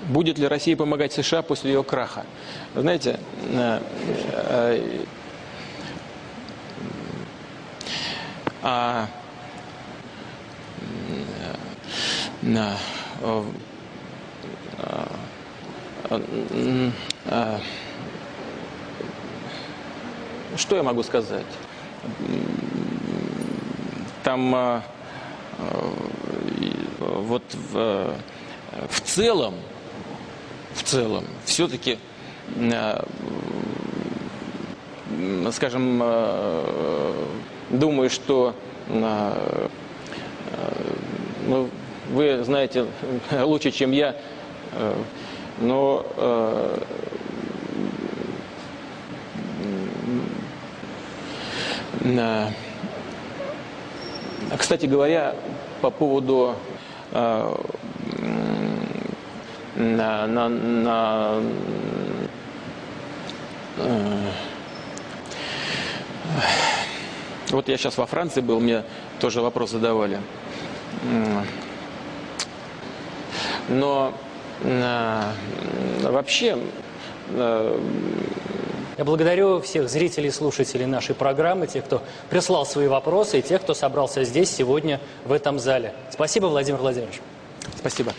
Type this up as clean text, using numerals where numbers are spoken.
будет ли Россия помогать США после ее краха? Знаете, что я могу сказать? Там вот в целом, все-таки, скажем, думаю, что, ну, вы знаете лучше, чем я, но кстати говоря, по поводу вот я сейчас во Франции был, мне тоже вопрос задавали. Но вообще... Я благодарю всех зрителей и слушателей нашей программы, тех, кто прислал свои вопросы, и тех, кто собрался здесь сегодня в этом зале. Спасибо, Владимир Владимирович. Спасибо.